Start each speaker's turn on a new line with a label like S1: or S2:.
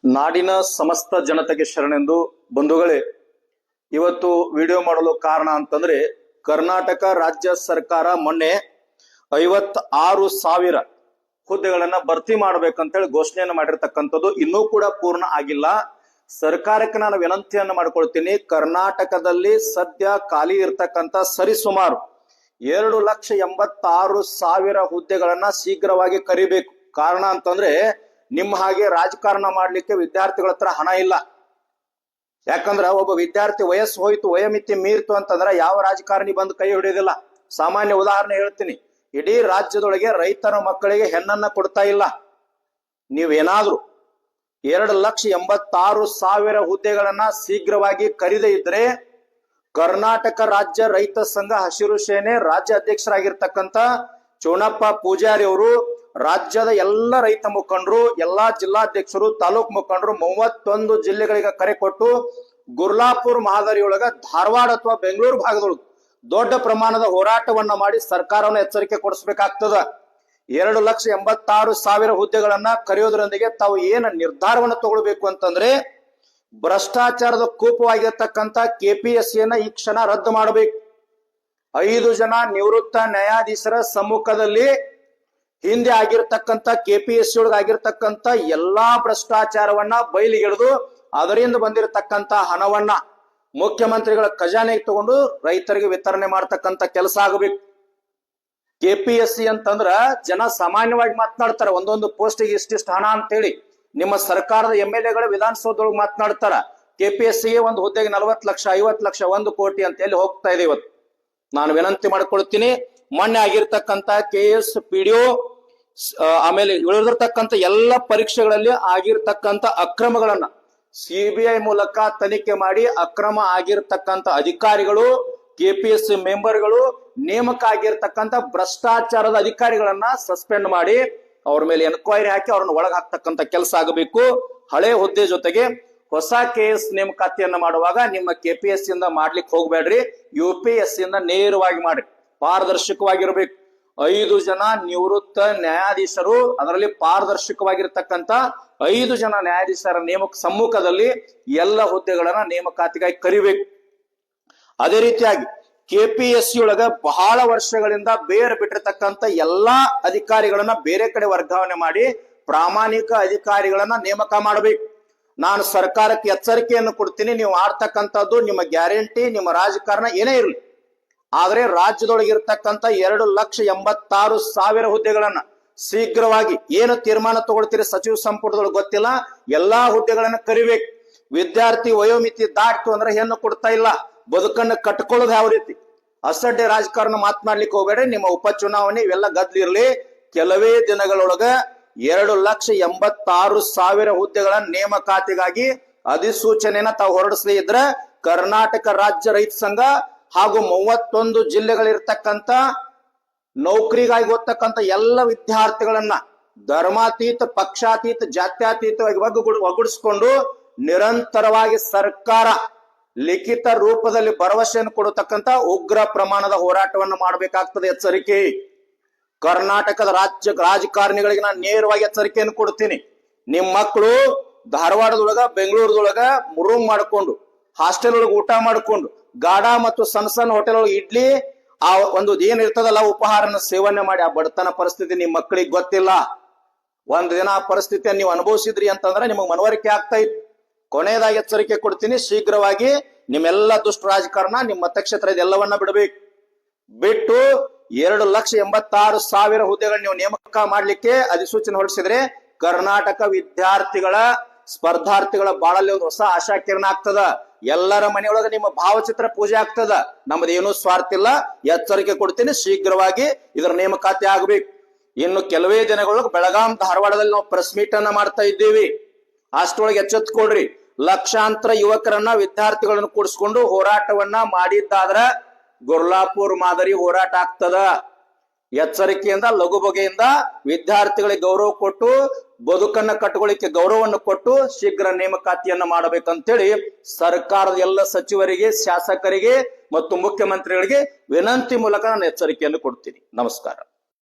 S1: ನಾಡಿನ ಸಮಸ್ತ ಜನತೆಗೆ ಶರಣೆಂದು ಬಂಧುಗಳೇ, ಇವತ್ತು ವಿಡಿಯೋ ಮಾಡಲು ಕಾರಣ ಅಂತಂದ್ರೆ ಕರ್ನಾಟಕ ರಾಜ್ಯ ಸರ್ಕಾರ ಮೊನ್ನೆ 56,000 ಹುದ್ದೆಗಳನ್ನ ಭರ್ತಿ ಮಾಡ್ಬೇಕಂತೇಳಿ ಘೋಷಣೆಯನ್ನು ಮಾಡಿರ್ತಕ್ಕಂಥದ್ದು ಇನ್ನೂ ಕೂಡ ಪೂರ್ಣ ಆಗಿಲ್ಲ. ಸರ್ಕಾರಕ್ಕೆ ನಾನು ವಿನಂತಿಯನ್ನು ಮಾಡ್ಕೊಳ್ತೀನಿ, ಕರ್ನಾಟಕದಲ್ಲಿ ಸದ್ಯ ಖಾಲಿ ಇರ್ತಕ್ಕಂಥ ಸರಿಸುಮಾರು 2,86,000 ಹುದ್ದೆಗಳನ್ನ ಶೀಘ್ರವಾಗಿ ಕರಿಬೇಕು. ಕಾರಣ ಅಂತಂದ್ರೆ ನಿಮ್ಮ ಹಾಗೆ ರಾಜಕಾರಣ ಮಾಡ್ಲಿಕ್ಕೆ ವಿದ್ಯಾರ್ಥಿಗಳ ಹತ್ರ ಹಣ ಇಲ್ಲ. ಯಾಕಂದ್ರ ಒಬ್ಬ ವಿದ್ಯಾರ್ಥಿ ವಯಸ್ಸು ಹೋಯ್ತು, ವಯೋಮಿತಿ ಮೀರ್ತು ಅಂತಂದ್ರೆ ಯಾವ ರಾಜಕಾರಣಿ ಬಂದು ಕೈ ಹಿಡಿಯೋದಿಲ್ಲ. ಸಾಮಾನ್ಯ ಉದಾಹರಣೆ ಹೇಳ್ತೀನಿ, ಇಡೀ ರಾಜ್ಯದೊಳಗೆ ರೈತರ ಮಕ್ಕಳಿಗೆ ಹೆಣ್ಣನ್ನ ಕೊಡ್ತಾ ಇಲ್ಲ. ನೀವೇನಾದ್ರೂ 2,86,000 ಹುದ್ದೆಗಳನ್ನ ಶೀಘ್ರವಾಗಿ ಕರೀದೇ ಇದ್ರೆ ಕರ್ನಾಟಕ ರಾಜ್ಯ ರೈತ ಸಂಘ ಹಸಿರು ಸೇನೆ ರಾಜ್ಯ ಅಧ್ಯಕ್ಷರಾಗಿರ್ತಕ್ಕಂಥ ಚೋಣಪ್ಪ ಪೂಜಾರಿ ಅವರು ರಾಜ್ಯದ ಎಲ್ಲ ರೈತ ಮುಖಂಡರು, ಎಲ್ಲಾ ಜಿಲ್ಲಾಧ್ಯಕ್ಷರು, ತಾಲೂಕು ಮುಖಂಡರು 31 ಜಿಲ್ಲೆಗಳಿಗೆ ಕರೆ ಕೊಟ್ಟು ಗುರ್ಲಾಪುರ್ ಮಾದರಿಯೊಳಗ ಧಾರವಾಡ ಅಥವಾ ಬೆಂಗಳೂರು ಭಾಗದೊಳಗೆ ದೊಡ್ಡ ಪ್ರಮಾಣದ ಹೋರಾಟವನ್ನ ಮಾಡಿ ಸರ್ಕಾರವನ್ನು ಎಚ್ಚರಿಕೆ ಕೊಡಿಸಬೇಕಾಗ್ತದ. 2,86,000 ಹುದ್ದೆಗಳನ್ನ ಕರೆಯೋದ್ರೊಂದಿಗೆ ತಾವು ಏನ ನಿರ್ಧಾರವನ್ನು ತಗೊಳ್ಬೇಕು ಅಂತಂದ್ರೆ ಭ್ರಷ್ಟಾಚಾರದ ಕೂಪವಾಗಿರ್ತಕ್ಕಂಥ KPSCಯನ್ನ ಈ ಕ್ಷಣ ರದ್ದು ಮಾಡಬೇಕು. 5 ಜನ ನಿವೃತ್ತ ನ್ಯಾಯಾಧೀಶರ ಸಮ್ಮುಖದಲ್ಲಿ ಹಿಂದೆ ಆಗಿರ್ತಕ್ಕಂಥ KPSC ಒಳಗೆ ಆಗಿರ್ತಕ್ಕಂಥ ಎಲ್ಲಾ ಭ್ರಷ್ಟಾಚಾರವನ್ನ ಬಯಲಿಗೆಳೆದು ಅದರಿಂದ ಬಂದಿರತಕ್ಕಂತ ಹಣವನ್ನ ಮುಖ್ಯಮಂತ್ರಿಗಳ ಖಜಾನೆಗೆ ತಗೊಂಡು ರೈತರಿಗೆ ವಿತರಣೆ ಮಾಡ್ತಕ್ಕಂಥ ಕೆಲಸ ಆಗಬೇಕು. KPSC ಅಂತಂದ್ರ ಜನ ಸಾಮಾನ್ಯವಾಗಿ ಮಾತನಾಡ್ತಾರೆ, ಒಂದೊಂದು ಪೋಸ್ಟಿಗೆ ಇಷ್ಟಿಷ್ಟು ಹಣ ಅಂತೇಳಿ. ನಿಮ್ಮ ಸರ್ಕಾರದ MLAಗಳ ವಿಧಾನಸೌಧದೊಳಗೆ ಮಾತನಾಡ್ತಾರ, KPSCಗೆ ಒಂದು ಹುದ್ದೆಗೆ 40 ಲಕ್ಷ 50 ಲಕ್ಷ 1 ಕೋಟಿ ಅಂತ ಹೇಳಿ ಹೋಗ್ತಾ ಇದೆ. ಇವತ್ತು ನಾನು ವಿನಂತಿ ಮಾಡ್ಕೊಳ್ತೀನಿ, ಮೊನ್ನೆ ಆಗಿರ್ತಕ್ಕಂಥ KS PDO ಆಮೇಲೆ ಉಳಿದಿರ್ತಕ್ಕಂಥ ಎಲ್ಲ ಪರೀಕ್ಷೆಗಳಲ್ಲಿ ಆಗಿರ್ತಕ್ಕಂಥ ಅಕ್ರಮಗಳನ್ನ CBI ಮೂಲಕ ತನಿಖೆ ಮಾಡಿ ಅಕ್ರಮ ಆಗಿರ್ತಕ್ಕಂಥ ಅಧಿಕಾರಿಗಳು, KPSC ಮೆಂಬರ್ಗಳು, ನೇಮಕ ಆಗಿರ್ತಕ್ಕಂಥ ಭ್ರಷ್ಟಾಚಾರದ ಅಧಿಕಾರಿಗಳನ್ನ ಸಸ್ಪೆಂಡ್ ಮಾಡಿ ಅವ್ರ ಮೇಲೆ ಎನ್ಕ್ವೈರಿ ಹಾಕಿ ಅವ್ರನ್ನ ಒಳಗೆ ಹಾಕ್ತಕ್ಕಂಥ ಕೆಲಸ ಆಗಬೇಕು. ಹಳೆ ಹುದ್ದೆ ಜೊತೆಗೆ ಹೊಸ KS ನೇಮಕಾತಿಯನ್ನ ಮಾಡುವಾಗ ನಿಮ್ಮ KPSC ಇಂದ ಮಾಡ್ಲಿಕ್ಕೆ ಹೋಗ್ಬೇಡ್ರಿ, UPSC ಇಂದ ನೇರವಾಗಿ ಮಾಡ್ರಿ. ಪಾರದರ್ಶಕವಾಗಿರ್ಬೇಕು. 5 ಜನ ನಿವೃತ್ತ ನ್ಯಾಯಾಧೀಶರು, ಅದರಲ್ಲಿ ಪಾರದರ್ಶಕವಾಗಿರ್ತಕ್ಕಂಥ 5 ಜನ ನ್ಯಾಯಾಧೀಶರ ನೇಮಕ ಸಮ್ಮುಖದಲ್ಲಿ ಎಲ್ಲ ಹುದ್ದೆಗಳನ್ನ ನೇಮಕಾತಿಗಾಗಿ ಕರಿಬೇಕು. ಅದೇ ರೀತಿಯಾಗಿ KPSC ಒಳಗ ಬಹಳ ವರ್ಷಗಳಿಂದ ಬೇರೆ ಬಿಟ್ಟಿರ್ತಕ್ಕಂಥ ಎಲ್ಲಾ ಅಧಿಕಾರಿಗಳನ್ನ ಬೇರೆ ಕಡೆ ವರ್ಗಾವಣೆ ಮಾಡಿ ಪ್ರಾಮಾಣಿಕ ಅಧಿಕಾರಿಗಳನ್ನ ನೇಮಕ ಮಾಡಬೇಕು. ನಾನು ಸರ್ಕಾರಕ್ಕೆ ಎಚ್ಚರಿಕೆಯನ್ನು ಕೊಡ್ತೀನಿ, ನೀವು ಆಡ್ತಕ್ಕಂಥದ್ದು ನಿಮ್ಮ ಗ್ಯಾರಂಟಿ, ನಿಮ್ಮ ರಾಜಕಾರಣ ಏನೇ ಇರಲಿ, ಆದ್ರೆ ರಾಜ್ಯದೊಳಗಿರ್ತಕ್ಕಂಥ 2,86,000 ಹುದ್ದೆಗಳನ್ನ ಶೀಘ್ರವಾಗಿ ಏನು ತೀರ್ಮಾನ ತಗೊಳ್ತೀರಿ ಸಚಿವ ಸಂಪುಟದೊಳಗೆ ಗೊತ್ತಿಲ್ಲ, ಎಲ್ಲಾ ಹುದ್ದೆಗಳನ್ನ ಕರಿಬೇಕು. ವಿದ್ಯಾರ್ಥಿ ವಯೋಮಿತಿ ದಾಟ್ತು ಅಂದ್ರೆ ಹೆಣ್ಣು ಕೊಡ್ತಾ ಇಲ್ಲ, ಬದುಕನ್ನು ಕಟ್ಕೊಳ್ಳೋದು ಯಾವ ರೀತಿ? ಅಸಡ್ಡೆ ರಾಜಕಾರಣ ಮಾತನಾಡ್ಲಿಕ್ಕೆ ಹೋಗ್ಬೇಡ್ರಿ. ನಿಮ್ಮ ಉಪಚುನಾವಣೆ ಇವೆಲ್ಲ ಗದ್ಲಿರ್ಲಿ. ಕೆಲವೇ ದಿನಗಳೊಳಗ 2,86,000 ಹುದ್ದೆಗಳ ನೇಮಕಾತಿಗಾಗಿ ಅಧಿಸೂಚನೆಯನ್ನ ತಾವು ಹೊರಡಿಸದೇ ಇದ್ರೆ ಕರ್ನಾಟಕ ರಾಜ್ಯ ರೈತ ಸಂಘ ಹಾಗೂ 31 ಜಿಲ್ಲೆಗಳಿರ್ತಕ್ಕಂಥ ನೌಕರಿಗಾಗಿ ಓದ್ತಕ್ಕಂಥ ಎಲ್ಲ ವಿದ್ಯಾರ್ಥಿಗಳನ್ನ ಧರ್ಮಾತೀತ, ಪಕ್ಷಾತೀತ, ಜಾತ್ಯಾತೀತವಾಗಿ ಒಗ್ಗೂಡಿಸಿಕೊಂಡು ನಿರಂತರವಾಗಿ ಸರ್ಕಾರ ಲಿಖಿತ ರೂಪದಲ್ಲಿ ಭರವಸೆಯನ್ನು ಕೊಡತಕ್ಕಂತ ಉಗ್ರ ಪ್ರಮಾಣದ ಹೋರಾಟವನ್ನು ಮಾಡಬೇಕಾಗ್ತದೆ. ಎಚ್ಚರಿಕೆ. ಕರ್ನಾಟಕದ ರಾಜಕಾರಣಿಗಳಿಗೆ ನಾನು ನೇರವಾಗಿ ಎಚ್ಚರಿಕೆಯನ್ನು ಕೊಡ್ತೀನಿ. ನಿಮ್ ಮಕ್ಕಳು ಧಾರವಾಡದೊಳಗ ಬೆಂಗಳೂರದೊಳಗ ರೂಮ್ ಮಾಡ್ಕೊಂಡು ಹಾಸ್ಟೆಲ್ ಒಳಗೆ ಊಟ ಮಾಡ್ಕೊಂಡು ಗಾಢ ಮತ್ತು ಸಣ್ಣ ಸಣ್ಣ ಹೋಟೆಲ್ ಒಳಗೆ ಇಡ್ಲಿ ಆ ಒಂದು ಏನ್ ಇರ್ತದಲ್ಲ ಉಪಹಾರನ ಸೇವನೆ ಮಾಡಿ ಆ ಬಡತನ ಪರಿಸ್ಥಿತಿ ನಿಮ್ ಮಕ್ಕಳಿಗೆ ಗೊತ್ತಿಲ್ಲ. ಒಂದ್ ದಿನ ಆ ಪರಿಸ್ಥಿತಿಯನ್ನು ನೀವು ಅನುಭವಿಸಿದ್ರಿ ಅಂತಂದ್ರೆ ನಿಮಗ್ ಮನವರಿಕೆ ಆಗ್ತಾ ಇತ್ತು. ಕೊನೆಯದಾಗಿ ಎಚ್ಚರಿಕೆ ಕೊಡ್ತೀನಿ, ಶೀಘ್ರವಾಗಿ ನಿಮ್ಮೆಲ್ಲ ದುಷ್ಟ ರಾಜಕಾರಣ ನಿಮ್ಮ ಮತಕ್ಷೇತ್ರ ಇದೆಲ್ಲವನ್ನ ಬಿಡಬೇಕು. ಬಿಟ್ಟು 2,86,000 ಹುದ್ದೆಗಳನ್ನ ನೀವು ನೇಮಕ ಮಾಡ್ಲಿಕ್ಕೆ ಅಧಿಸೂಚನೆ ಹೊರಡಿಸಿದ್ರೆ ಕರ್ನಾಟಕ ವಿದ್ಯಾರ್ಥಿಗಳ ಸ್ಪರ್ಧಾರ್ಥಿಗಳ ಬಾಳಲ್ಲಿ ಒಂದು ಹೊಸ ಆಶಾಕಿರಣ ಆಗ್ತದ. ಎಲ್ಲರ ಮನೆಯೊಳಗೆ ನಿಮ್ಮ ಭಾವಚಿತ್ರ ಪೂಜೆ ಆಗ್ತದ. ನಮ್ದೇನೂ ಸ್ವಾರ್ಥ ಇಲ್ಲ. ಎಚ್ಚರಿಕೆ ಕೊಡ್ತೀನಿ, ಶೀಘ್ರವಾಗಿ ಇದರ ನೇಮಕಾತಿ ಆಗ್ಬೇಕು. ಇನ್ನು ಕೆಲವೇ ದಿನಗಳೊಳಗೆ ಬೆಳಗಾಂ, ಧಾರವಾಡದಲ್ಲಿ ನಾವು ಪ್ರೆಸ್ ಮೀಟ್ ಅನ್ನ ಮಾಡ್ತಾ ಇದ್ದೀವಿ. ಅಷ್ಟೊಳಗೆ ಎಚ್ಚೆತ್ಕೊಡ್ರಿ. ಲಕ್ಷಾಂತರ ಯುವಕರನ್ನ, ವಿದ್ಯಾರ್ಥಿಗಳನ್ನು ಕೂಡಿಸ್ಕೊಂಡು ಹೋರಾಟವನ್ನ ಮಾಡಿದ್ದಾದ್ರ ಗುರ್ಲಾಪುರ್ ಮಾದರಿ ಹೋರಾಟ ಆಗ್ತದ. ಎಚ್ಚರಿಕೆಯಿಂದ, ಲಘು ಬಗೆಯಿಂದ ವಿದ್ಯಾರ್ಥಿಗಳಿಗೆ ಗೌರವ ಕೊಟ್ಟು, ಬದುಕನ್ನ ಕಟ್ಟುಕೊಳ್ಳಿಕ್ಕೆ ಗೌರವವನ್ನು ಕೊಟ್ಟು ಶೀಘ್ರ ನೇಮಕಾತಿಯನ್ನ ಮಾಡಬೇಕಂತೇಳಿ ಸರ್ಕಾರದ ಎಲ್ಲ ಸಚಿವರಿಗೆ, ಶಾಸಕರಿಗೆ ಮತ್ತು ಮುಖ್ಯಮಂತ್ರಿಗಳಿಗೆ ವಿನಂತಿ ಮೂಲಕ ನಾನು ಎಚ್ಚರಿಕೆಯನ್ನು ಕೊಡ್ತೀನಿ. ನಮಸ್ಕಾರ.